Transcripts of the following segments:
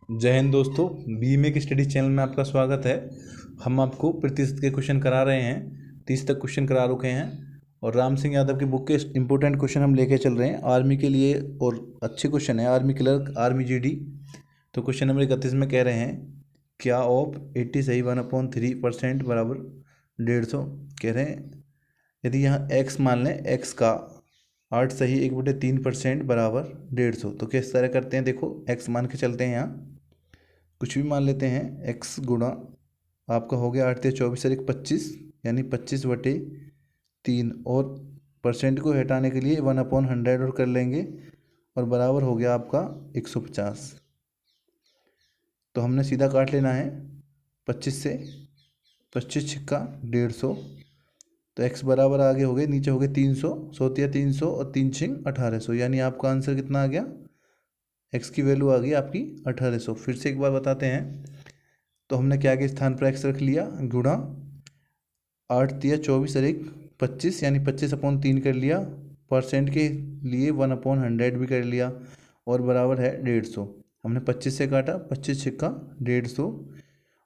जय हिंद दोस्तों। बीमे की स्टडी चैनल में आपका स्वागत है। हम आपको प्रतिशत के क्वेश्चन करा रहे हैं। 30 तक क्वेश्चन करा रुके हैं और राम सिंह यादव की बुक के इंपॉर्टेंट क्वेश्चन हम लेके चल रहे हैं आर्मी के लिए, और अच्छे क्वेश्चन है। Army clerk, army GD. तो क्वेश्चन नंबर 31 में कह रहे हैं क्या ऑफ 80 सही 1/3% बराबर 150 कह रहे हैं। यदि यहाँ एक्स मान लें, एक्स का 8 सही 1/3% बराबर 150, तो किस तरह करते हैं। देखो एक्स मान के चलते हैं, यहाँ कुछ भी मान लेते हैं। एक्स गुणा आपका हो गया 8 × 24 और 1 25, यानी 25/3, और परसेंट को हटाने के लिए 1/100 और कर लेंगे, और बराबर हो गया आपका 150। तो हमने सीधा काट लेना है 25 से। 25 छिक्का 150, तो x बराबर आगे हो गए, नीचे हो गए 300, 100 और 3 छिंग 1800, यानी आपका आंसर कितना आ गया। x की वैल्यू आ गई आपकी 1800। फिर से एक बार बताते हैं। तो हमने क्या के स्थान पर x रख लिया, गुणा 8 × 24 और 1 25, यानी 25/3 कर लिया। परसेंट के लिए 1/100 भी कर लिया, और बराबर है 150। हमने 25 से काटा, 25 छिक्का 150,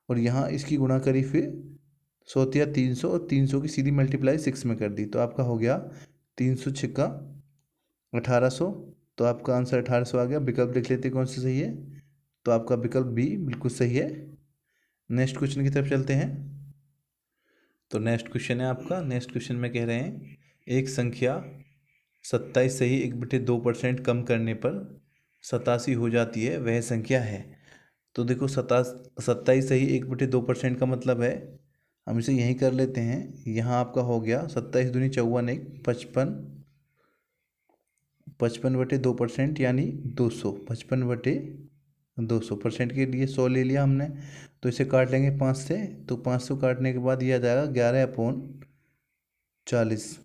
और यहाँ इसकी गुणा करी, फिर 100 और 300 की सीधी मल्टीप्लाई 6 में कर दी, तो आपका हो गया 300 छिक्का 1800। तो आपका आंसर 1800 आ गया। विकल्प देख लेते कौन सा सही है। तो आपका विकल्प बी बिल्कुल सही है। नेक्स्ट क्वेश्चन की तरफ चलते हैं। तो नेक्स्ट क्वेश्चन है आपका। नेक्स्ट क्वेश्चन में कह रहे हैं एक संख्या 27 सही 1/2% कम करने पर 87 हो जाती है, वह संख्या है। तो देखो 27 सही 1/2% का मतलब है, हम इसे यहीं कर लेते हैं। यहाँ आपका हो गया 27 दूनी 54 1 55, 55/2%, यानी 200। 55/200 परसेंट के लिए 100 ले लिया हमने, तो इसे काट लेंगे 5 से। तो 500 काटने के बाद यह आ जाएगा 11/40,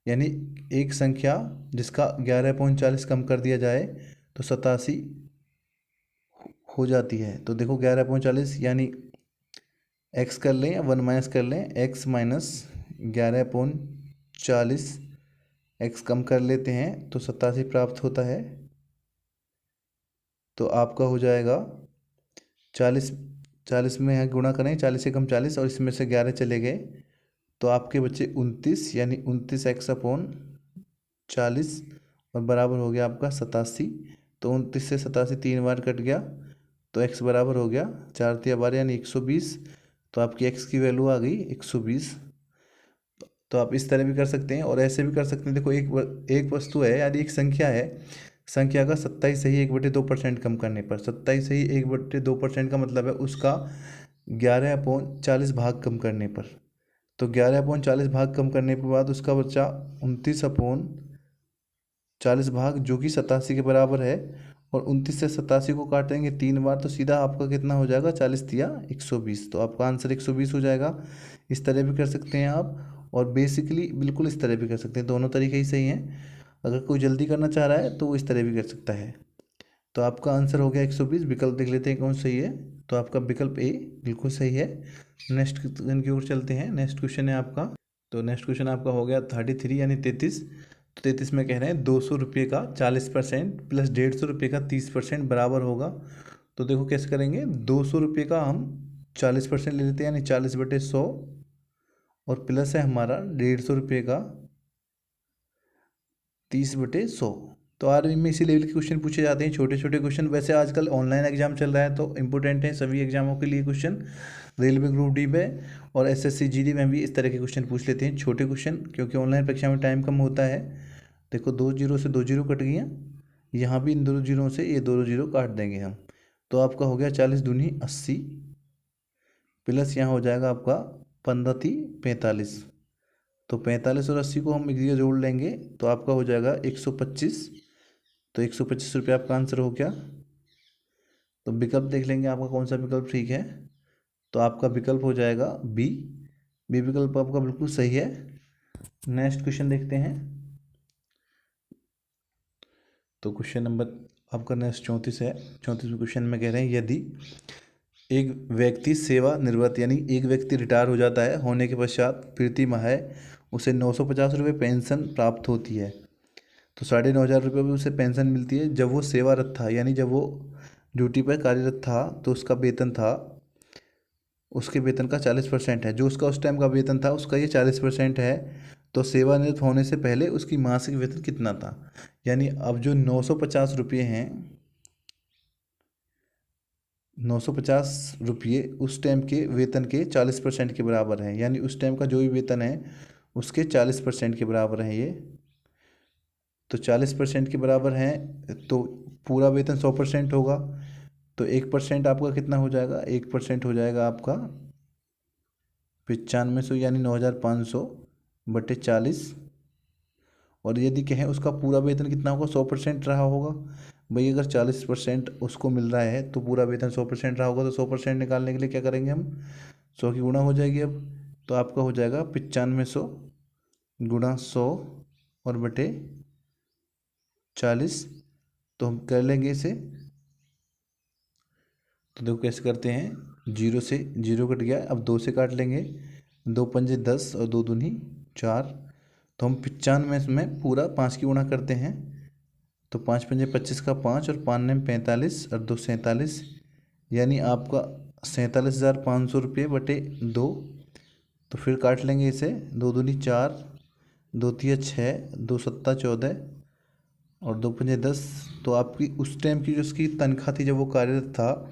यानी एक संख्या जिसका 11/40 कम कर दिया जाए तो 87 हो जाती है। तो देखो 11/40, यानी एक्स कर लें या 1 माइनस कर लें, एक्स माइनस 11/40, एक्स कम कर लेते हैं तो 87 प्राप्त होता है। तो आपका हो जाएगा 40, 40 में है गुणा करें, 40 से कम 40, और इसमें से 11 चले गए, तो आपके बच्चे 29, यानी 29x/40, और बराबर हो गया आपका 87। तो 29 से 87 3 बार कट गया, तो x बराबर हो गया 4 × 12, यानी 120। तो आपकी x की वैल्यू आ गई 120। तो आप इस तरह भी कर सकते हैं और ऐसे भी कर सकते हैं। देखो एक वस्तु है, यानी एक संख्या है, संख्या का 27 सही 1/2% कम करने पर, 27 सही 1/2% का मतलब है उसका 11/40 भाग कम करने पर। तो 11/40 भाग कम करने के बाद उसका बच्चा 29/40 भाग, जो कि 87 के बराबर है। और 29 से 87 को काटेंगे 3 बार, तो सीधा आपका कितना हो जाएगा, 40 × 120। तो आपका आंसर 120 हो जाएगा। इस तरह भी कर सकते हैं आप, और बेसिकली बिल्कुल इस तरह भी कर सकते हैं। दोनों तरीके ही सही हैं। अगर कोई जल्दी करना चाह रहा है तो वो इस तरह भी कर सकता है। तो आपका आंसर हो गया 120। विकल्प देख लेते हैं कौन सही है। तो आपका विकल्प ए बिल्कुल सही है। नेक्स्ट क्वेश्चन की ओर चलते हैं। नेक्स्ट क्वेश्चन है आपका। तो नेक्स्ट क्वेश्चन आपका हो गया 33, यानी 33। तो 33 में कह रहे हैं 200 रुपये का 40% प्लस 150 रुपये का 30% बराबर होगा। तो देखो कैसे करेंगे। 200 रुपये का हम 40% ले लेते हैं, यानी 40/100, और प्लस है हमारा 150 रुपये का 30/100। तो आर्मी में इसी लेवल के क्वेश्चन पूछे जाते हैं, छोटे छोटे क्वेश्चन। वैसे आजकल ऑनलाइन एग्जाम चल रहा है तो इंपॉर्टेंट है सभी एग्जामों के लिए क्वेश्चन। रेलवे ग्रुप डी में और एसएससी जीडी में भी इस तरह के क्वेश्चन पूछ लेते हैं, छोटे क्वेश्चन, क्योंकि ऑनलाइन परीक्षा में टाइम कम होता है। देखो 2 जीरो से 2 जीरो कट गई हैं, यहाँ भी इन 2 जीरो से ये 2 जीरो काट देंगे हम। तो आपका हो गया 40 दूनी 80, प्लस यहाँ हो जाएगा आपका 15 × 45। तो 45 और 80 को हम एक जगह जोड़ लेंगे, तो आपका हो जाएगा 125। तो 125 रुपये आपका आंसर हो गया। तो विकल्प देख लेंगे आपका कौन सा विकल्प ठीक है। तो आपका विकल्प हो जाएगा बी। बी विकल्प आपका बिल्कुल सही है। नेक्स्ट क्वेश्चन देखते हैं। तो क्वेश्चन नंबर आपका नेक्स्ट 34 है। 34वें क्वेश्चन में कह रहे हैं यदि एक व्यक्ति सेवानिवृत्त, यानी एक व्यक्ति रिटायर हो जाता है, होने के पश्चात प्रति माह उसे 950 रुपये पेंशन प्राप्त होती है। तो 9,500 रुपये में उसे पेंशन मिलती है जब वो सेवारत था, यानी जब वो ड्यूटी पर कार्यरत था तो उसका वेतन था, उसके वेतन का 40% है। जो उसका उस टाइम का वेतन था उसका ये 40% है। तो सेवानिवृत्त होने से पहले उसकी मासिक वेतन कितना था। यानी अब जो 950 हैं, 950 उस टाइम के वेतन के 40% के बराबर हैं। यानी उस टाइम का जो भी वेतन है उसके 40% के बराबर है ये। तो 40% के बराबर हैं तो पूरा वेतन 100% होगा। तो 1% आपका कितना हो जाएगा, 1% हो जाएगा आपका 9500 यानी 9500 बटे 40। और यदि कहें उसका पूरा वेतन कितना होगा, 100% रहा होगा। भाई अगर 40% उसको मिल रहा है तो पूरा वेतन 100% रहा होगा, तो 100% निकालने के लिए क्या करेंगे हम, 100 की गुणा हो जाएगी अब। तो आपका हो जाएगा 9500 गुणा 100 और बटे 40। तो हम कर लेंगे इसे। तो देखो कैसे करते हैं, जीरो से जीरो कट गया, अब 2 से काट लेंगे। 2 पंजे 10 और 2 दूनी 4। तो हम 95 में पूरा 5 की गुणा करते हैं। तो 5 पंजे 25 का 5 और 5 ने 45 और 2 47। यानी आपका 47,500 बटे 2। तो फिर काट लेंगे इसे। 2 दूनी 4, 2 तिया 6, 2 सत्ता 14 और 2 पंजे 10। तो आपकी उस टाइम की जो उसकी तनख्वाह थी जब वो कार्यरत था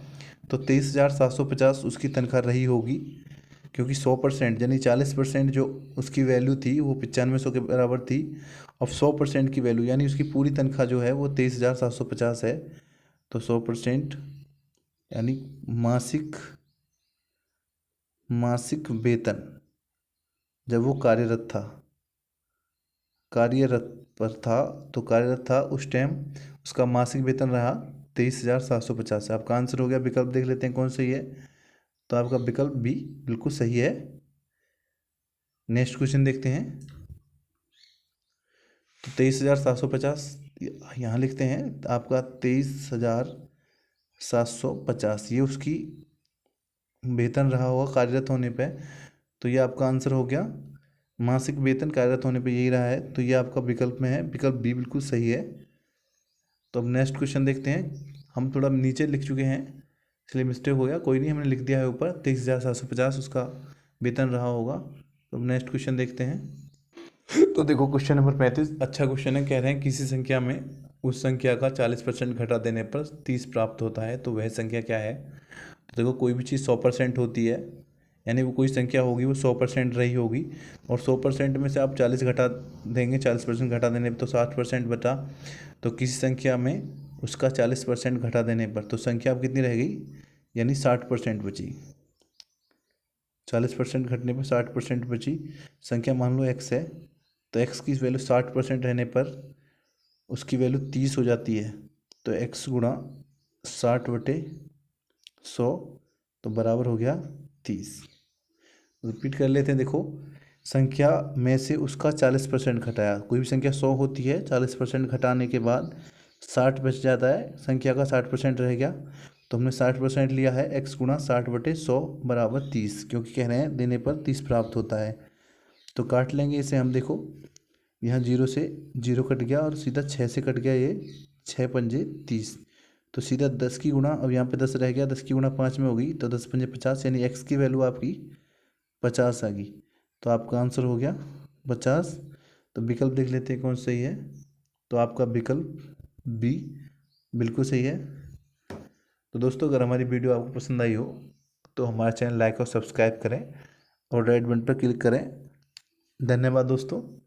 तो 23,750 उसकी तनख्वाह रही होगी। क्योंकि 100% यानी 40% जो उसकी वैल्यू थी वो 9500 के बराबर थी। अब 100% की वैल्यू यानी उसकी पूरी तनख्वाह जो है वो 23,750 है। तो 100% यानी मासिक मासिक वेतन जब वो कार्यरत था, कार्यरत पर था, तो कार्यरत था उस टाइम उसका मासिक वेतन रहा 23,750। आपका आंसर हो गया। विकल्प देख लेते हैं कौन सही है। तो आपका विकल्प बी बिल्कुल सही है। नेक्स्ट क्वेश्चन देखते हैं। तो 23,750 यहाँ लिखते हैं। आपका 23,750 ये उसकी वेतन रहा होगा कार्यरत होने पे। तो ये आपका आंसर हो गया। मासिक वेतन कार्यरत होने पे यही रहा है। तो ये आपका विकल्प में है, विकल्प बी बिल्कुल सही है। तो अब नेक्स्ट क्वेश्चन देखते हैं। हम थोड़ा नीचे लिख चुके हैं इसलिए मिस्टेक हो गया, कोई नहीं, हमने लिख दिया है ऊपर 23,750 उसका वेतन रहा होगा। तो अब नेक्स्ट क्वेश्चन देखते हैं। तो देखो क्वेश्चन नंबर 35 अच्छा क्वेश्चन है। कह रहे हैं किसी संख्या में उस संख्या का 40% घटा देने पर 30 प्राप्त होता है, तो वह संख्या क्या है। तो देखो कोई भी चीज़ 100% होती है, यानी वो कोई संख्या होगी वो 100% रही होगी। और 100% में से आप 40 घटा देंगे, 40% घटा देने पर तो 60% बचा। तो किसी संख्या में उसका 40% घटा देने पर तो संख्या अब कितनी रह गई, यानी 60% बची। 40% घटने पर 60% बची संख्या, मान लो x है। तो x की वैल्यू 60% रहने पर उसकी वैल्यू 30 हो जाती है। तो x गुणा 60/100 तो बराबर हो गया 30। रिपीट कर लेते हैं। देखो संख्या में से उसका 40% घटाया, कोई भी संख्या 100 होती है, 40% घटाने के बाद 60 बच जाता है, संख्या का 60% रह गया। तो हमने 60% लिया है, x गुणा 60/100 बराबर 30, क्योंकि कह रहे हैं देने पर 30 प्राप्त होता है। तो काट लेंगे इसे हम। देखो यहाँ 0 से 0 कट गया और सीधा 6 से कट गया, ये 6 पंजे 30। तो सीधा 10 की गुणा, अब यहाँ पे 10 रह गया, 10 की गुणा 5 में होगी तो 10 पंजे 50, यानी x की वैल्यू आपकी 50 आ गई। तो आपका आंसर हो गया 50। तो विकल्प देख लेते हैं कौन सही है। तो आपका विकल्प बी बिल्कुल सही है। तो दोस्तों अगर हमारी वीडियो आपको पसंद आई हो तो हमारा चैनल लाइक और सब्सक्राइब करें और रेड बटन पर क्लिक करें। धन्यवाद दोस्तों।